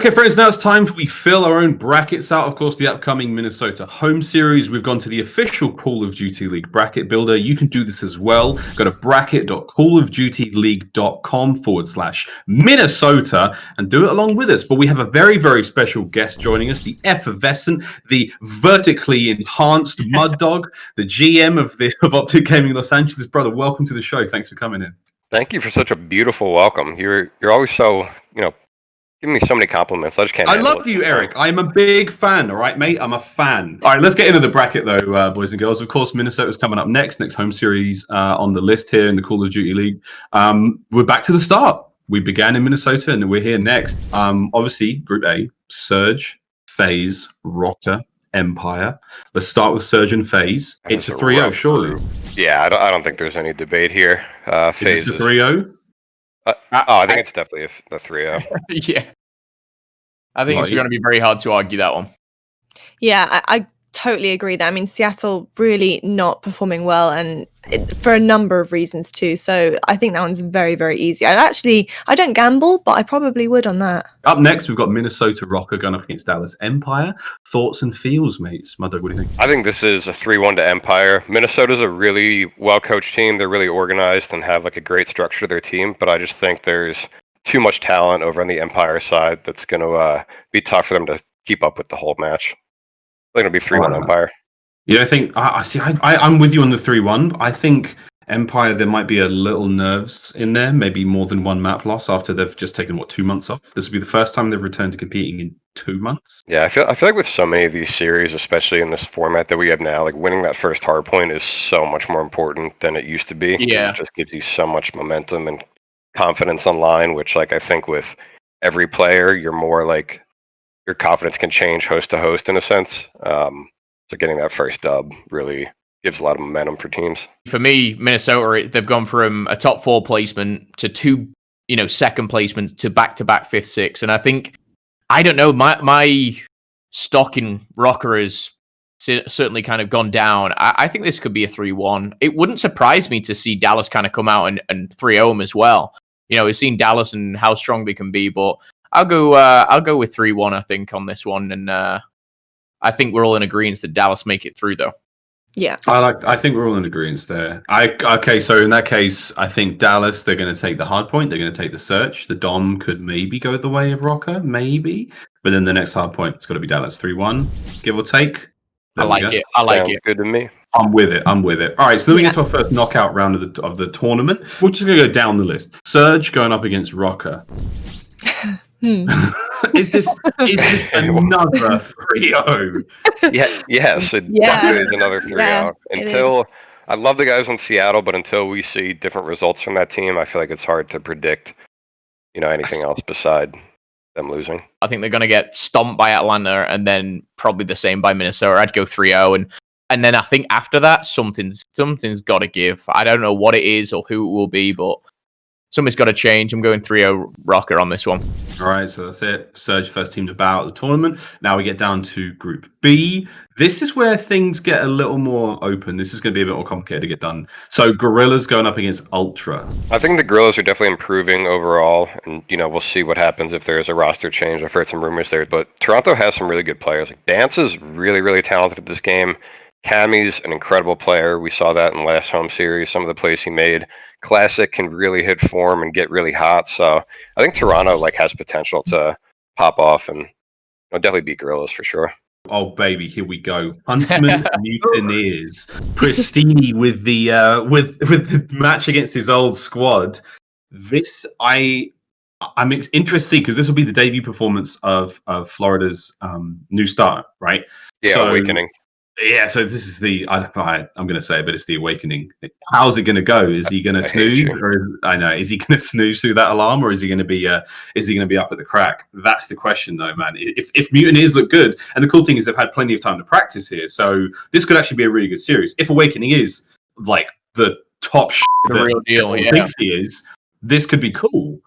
Okay, friends, now it's time we fill our own brackets out. Of course, the upcoming Minnesota Home Series. We've gone to the official Call of Duty League bracket builder. You can do this as well. Go to bracket.callofdutyleague.com/Minnesota and do it along with us. But we have a very, very special guest joining us, the effervescent, the vertically enhanced Muddawg, the GM of Optic Gaming Los Angeles. Brother, welcome to the show. Thanks for coming in. Thank you for such a beautiful welcome. You're always so, giving me so many compliments. I just can't. I love you, Eric. I'm a big fan. All right, mate. I'm a fan. All right, let's get into the bracket, though, boys and girls. Of course, Minnesota's coming up next home series on the list here in the Call of Duty League. We're back to the start. We began in Minnesota, and we're here next. Obviously, Group A: Surge, FaZe, Røkkr, Empire. Let's start with Surge and FaZe. It's a 3-0, surely. Yeah, I don't think there's any debate here. FaZe is it a 3-0? I think it's definitely a 3-0. Yeah. I think it's going to be very hard to argue that one. Yeah, I totally agree there. I mean, Seattle really not performing well, and for a number of reasons too. So I think that one's very, very easy. I don't gamble, but I probably would on that. Up next, we've got Minnesota Røkkr going up against Dallas Empire. Thoughts and feels, mates? Muddawg, what do you think? I think this is a 3-1 to Empire. Minnesota's a really well-coached team. They're really organized and have like a great structure to their team, but I just think there's too much talent over on the Empire side that's going to be tough for them to keep up with the whole match. I think it'll be 3-1 Empire. You don't think? I'm with you on the 3-1. I think Empire, there might be a little nerves in there, maybe more than one map loss after they've just taken 2 months off. This will be the first time they've returned to competing in 2 months. Yeah, I feel like with so many of these series, especially in this format that we have now, like winning that first hard point is so much more important than it used to be. Yeah, it just gives you so much momentum and confidence online, which like I think with every player, you're more like your confidence can change host to host in a sense. So getting that first dub really gives a lot of momentum for teams. For me, Minnesota, they've gone from a top 4 placement to 2, second placements to back-to-back 5th, 6th. And I think, I don't know, my stock in Røkkr has certainly kind of gone down. I think this could be a 3-1. It wouldn't surprise me to see Dallas kind of come out and 3-0 them as well. We've seen Dallas and how strong they can be, but I'll go with 3-1, I think, on this one. And I think we're all in agreement that Dallas make it through, though. Yeah, I think we're all in agreement there. Okay, so in that case, I think Dallas, they're going to take the hard point. They're going to take the search. The Dom could maybe go the way of Røkkr, maybe. But then the next hard point, it's got to be Dallas 3-1, give or take. I like it. Sounds good to me. I'm with it. All right, so then we get to our first knockout round of the tournament. We're just going to go down the list. Surge going up against Røkkr. Is this another 3-0? Yes, it definitely is another 3-0. Until I love the guys in Seattle, but until we see different results from that team, I feel like it's hard to predict, anything else beside them losing. I think they're going to get stomped by Atlanta and then probably the same by Minnesota. I'd go 3-0 and then I think after that something's got to give. I don't know what it is or who it will be, but something's got to change. I'm going 3-0 Røkkr on this one. All right, so that's it. Surge first team to bow out the tournament. Now we get down to Group B. This is where things get a little more open. This is going to be a bit more complicated to get done. So Gorillas going up against Ultra. I think the Gorillas are definitely improving overall, and we'll see what happens if there's a roster change. I've heard some rumors there, but Toronto has some really good players. Like Dance is really, really talented at this game. Cammy's an incredible player. We saw that in last home series, some of the plays he made. Classic can really hit form and get really hot. So I think Toronto has potential to pop off and definitely beat Gorillas for sure. Oh baby, here we go. Huntsmen Mutineers. Pristini with the match against his old squad. This I'm interested because this will be the debut performance of Florida's new start, right? Yeah, Awakening. Yeah, so this is I'm going to say it, but it's the Awakening. How's it going to go? Is he going to snooze, is he going to snooze through that alarm, or is he going to be up at the crack? That's the question, though, man. If Mutineers look good, and the cool thing is they've had plenty of time to practice here, so this could actually be a really good series. If Awakening is like the top the real deal, thinks he is, this could be cool.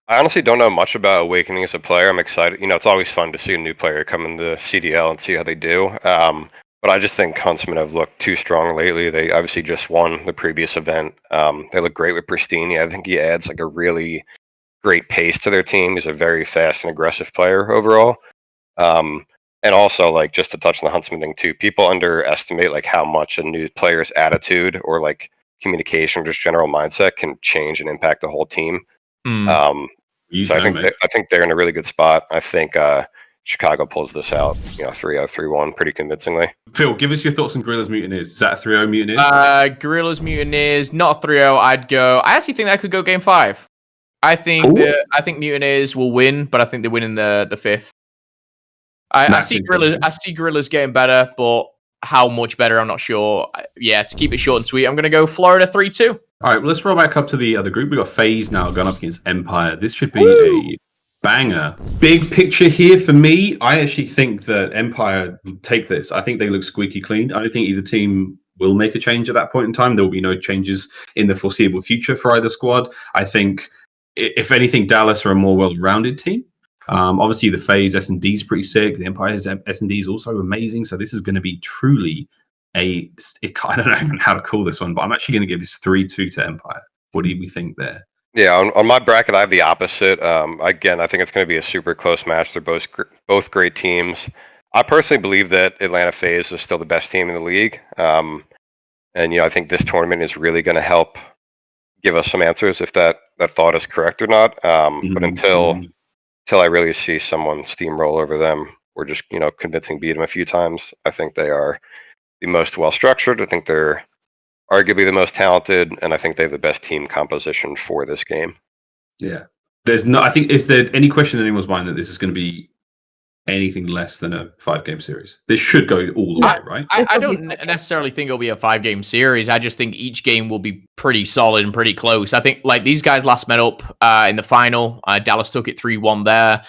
I honestly don't know much about Awakening as a player. I'm excited. It's always fun to see a new player come in the CDL and see how they do. But I just think Huntsmen have looked too strong lately. They obviously just won the previous event. They look great with Pristini. I think he adds a really great pace to their team. He's a very fast and aggressive player overall. And also, like, just to touch on the Huntsmen thing too, people underestimate like how much a new player's attitude or like communication or just general mindset can change and impact the whole team. So I think they're in a really good spot. I think Chicago pulls this out, 3-0, 3-1 pretty convincingly. Phil, give us your thoughts on Gorillas Mutineers. Is that a 3-0 Mutineers? Gorillas Mutineers, not 3-0. I actually think that could go game 5. I think Mutineers will win, but I think they win in the 5th. I see Gorillas getting better, but how much better, I'm not sure. Yeah, to keep it short and sweet, I'm going to go Florida 3-2. All right, well, let's roll back up to the other group. We've got FaZe now going up against Empire. This should be a banger. Big picture here for me. I actually think that Empire take this. I think they look squeaky clean. I don't think either team will make a change at that point in time. There will be no changes in the foreseeable future for either squad. I think, if anything, Dallas are a more well-rounded team. Obviously, the FaZe S&D is pretty sick. The Empire's S&D is also amazing. So this is going to be truly I don't know even how to call this one, but I'm actually going to give this 3-2 to Empire. What do we think there? Yeah, on my bracket, I have the opposite. Again, I think it's going to be a super close match. They're both great teams. I personally believe that Atlanta FaZe is still the best team in the league. And, I think this tournament is really going to help give us some answers if that thought is correct or not. But until I really see someone steamroll over them or just, convincing beat them a few times, I think they are the most well-structured. I think they're arguably the most talented, and I think they have the best team composition for this game. Yeah. I think, is there any question in anyone's mind that this is going to be anything less than a 5-game series? This should go all the way, right? I don't necessarily think it'll be a 5-game series. I just think each game will be pretty solid and pretty close. I think, like, these guys last met up in the final. Dallas took it 3-1 there.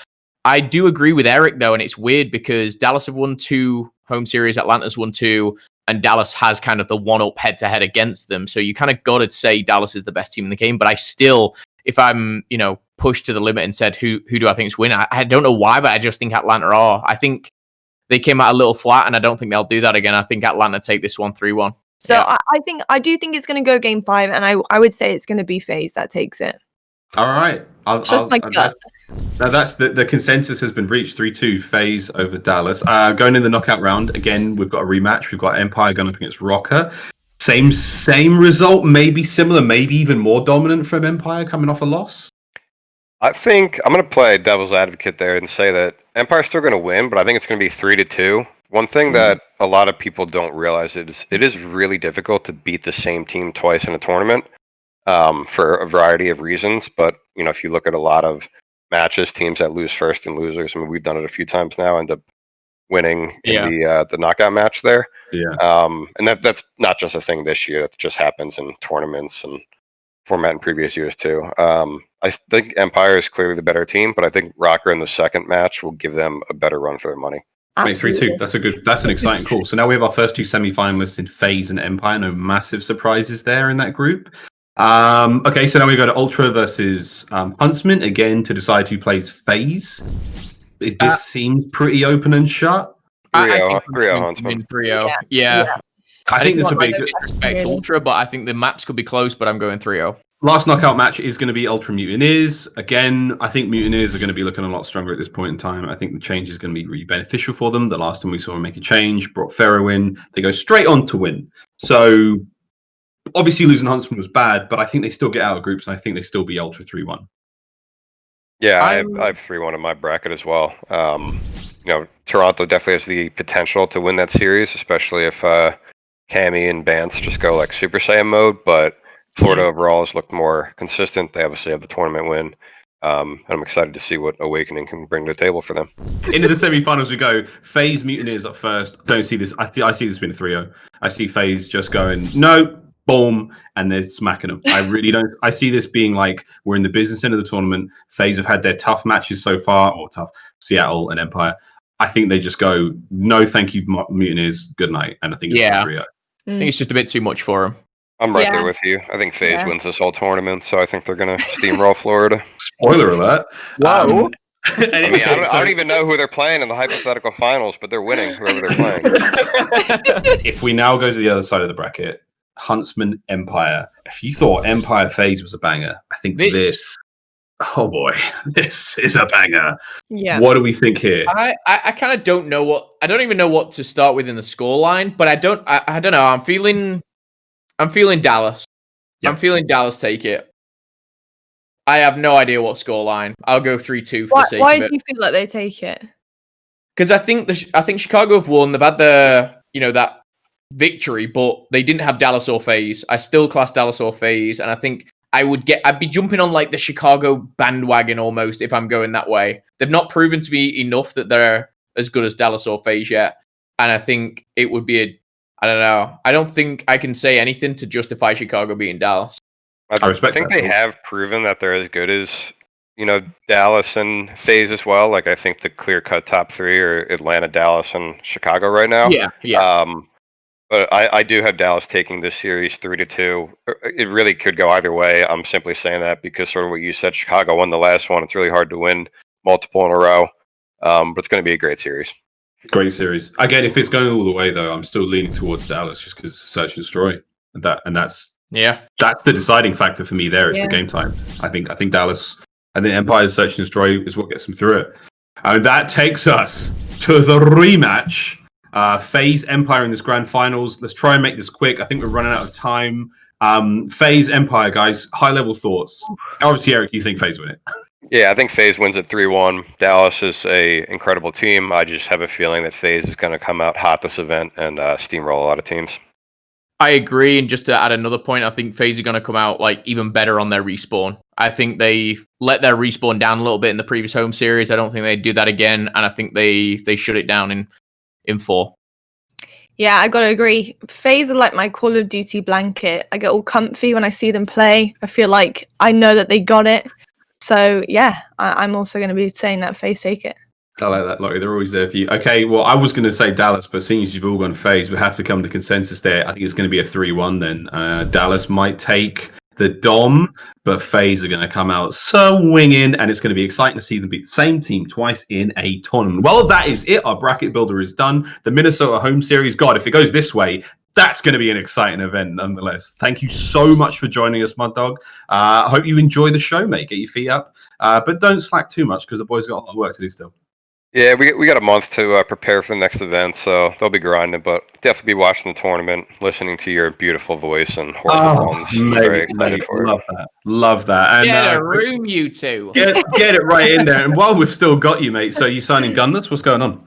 I do agree with Eric, though, and it's weird because Dallas have won 2 home series, Atlanta's won 2, and Dallas has kind of the one-up head-to-head against them. So you kind of got to say Dallas is the best team in the game. But I still, if I'm, pushed to the limit and said, who do I think is win? I don't know why, but I just think Atlanta are. I think they came out a little flat, and I don't think they'll do that again. I think Atlanta take this one 3-1. So yeah. I do think it's going to go game 5, and I would say it's going to be FaZe that takes it. All right. My gut. That's the consensus has been reached. 3-2 FaZe over Dallas. Going in the knockout round again, we've got a rematch. We've got Empire going up against Røkkr. Same result, maybe similar, maybe even more dominant from Empire coming off a loss. I think I'm going to play devil's advocate there and say that Empire's still going to win, but I think it's going to be 3-2. One thing that a lot of people don't realize is it is really difficult to beat the same team twice in a tournament for a variety of reasons. But if you look at a lot of matches, teams that lose first and losers, I mean, we've done it a few times now, end up winning in the knockout match there. Yeah. And that's not just a thing this year. That just happens in tournaments and format in previous years too. I think Empire is clearly the better team, but I think Røkkr in the second match will give them a better run for their money. Makes 3-2. That's an exciting call. So now we have our first 2 semi-finalists in FaZe and Empire. No massive surprises there in that group. Okay, so now we go to Ultra versus Huntsmen again to decide who plays FaZe. This seems pretty open and shut. 3-0 Huntsmen. 3-0. Yeah. I think this would be disrespect Ultra, but I think the maps could be close, but I'm going 3-0. Last knockout match is going to be Ultra Mutineers. Again, I think Mutineers are going to be looking a lot stronger at this point in time. I think the change is going to be really beneficial for them. The last time we saw them make a change, brought Pharaoh in. They go straight on to win. So obviously losing Huntsman was bad, but I think they still get out of groups, and I think they still be Ultra 3-1. Yeah, I have 3-1 in my bracket as well. Toronto definitely has the potential to win that series, especially if Cammy and Bance just go like Super Saiyan mode, but Florida overall has looked more consistent. They obviously have the tournament win. And I'm excited to see what Awakening can bring to the table for them. Into the semi-finals we go. FaZe Mutineers up first. Don't see this. I see this being a 3-0. I see FaZe just going, no, boom, and they're smacking them. I really don't. I see this being like, we're in the business end of the tournament. FaZe have had their tough matches so far, or tough, Seattle and Empire. I think they just go, no, thank you, Mutineers, good night. And I think it's 3-0. I think it's just a bit too much for them. I'm right there with you. I think FaZe wins this whole tournament, so I think they're going to steamroll Florida. Spoiler alert. Wow. Anyway, I don't even know who they're playing in the hypothetical finals, but they're winning whoever they're playing. If we now go to the other side of the bracket, Huntsman Empire. If you thought Empire FaZe was a banger, I think this Oh boy, this is a banger. Yeah. What do we think here? I kind of don't know I don't even know what to start with in the scoreline, but I don't know. I'm feeling Dallas. Yep. I'm feeling Dallas take it. I have no idea what scoreline. I'll go 3-2 for the sake Why of do it. you feel like they take it? Because I think Chicago have won. They've had that victory, but they didn't have Dallas or FaZe. I still class Dallas or FaZe, and I think I'd be jumping on like the Chicago bandwagon almost if I'm going that way. They've not proven to be enough that they're as good as Dallas or FaZe yet, and I think it would be I don't know. I don't think I can say anything to justify Chicago beating Dallas. I think they have proven that they're as good as Dallas and FaZe as well. Like I think the clear-cut top three are Atlanta, Dallas, and Chicago right now. Yeah. But I do have Dallas taking this series 3-2. It really could go either way. I'm simply saying that because sort of what you said, Chicago won the last one. It's really hard to win multiple in a row. But it's going to be a great series. Great series. Again, if it's going all the way though, I'm still leaning towards Dallas just because it's search and destroy, and that's the deciding factor for me. There is the game time. I think Dallas and the Empire's search and destroy is what gets them through it, and that takes us to the rematch. FaZe Empire in this grand finals. Let's try and make this quick. I think we're running out of time. FaZe Empire, guys, high level thoughts. Obviously, Eric, you think FaZe win it? Yeah, I think FaZe wins at 3-1. Dallas is a incredible team. I just have a feeling that FaZe is going to come out hot this event and steamroll a lot of teams. I agree, and just to add another point, I think FaZe are going to come out like even better on their respawn. I think they let their respawn down a little bit in the previous home series. I don't think they'd do that again, and I think they shut it down in 4. Yeah, I gotta agree. FaZe are like my Call of Duty blanket. I get all comfy when I see them play. I feel like I know that they got it. So yeah, I'm also going to be saying that FaZe take it. I like that, Lottie. They're always there for you. Okay, well, I was going to say Dallas, but seeing as you've all gone FaZe, we have to come to consensus there. I think it's going to be a 3-1 then. Dallas might take the Dom, but FaZe are going to come out swinging, and it's going to be exciting to see them beat the same team twice in a tournament. Well, that is it. Our bracket builder is done. The Minnesota Home Series. God, if it goes this way, that's going to be an exciting event nonetheless. Thank you so much for joining us, Muddawg. I hope you enjoy the show, mate. Get your feet up. But don't slack too much because the boys got a lot of work to do still. Yeah, we got a month to prepare for the next event, so they'll be grinding, but definitely be watching the tournament, listening to your beautiful voice and horrible ones. Very excited for love it. that. Love that. And, Get a room, you two. Get it right in there. And while we've still got you, mate, so you signing Gunless? What's going on?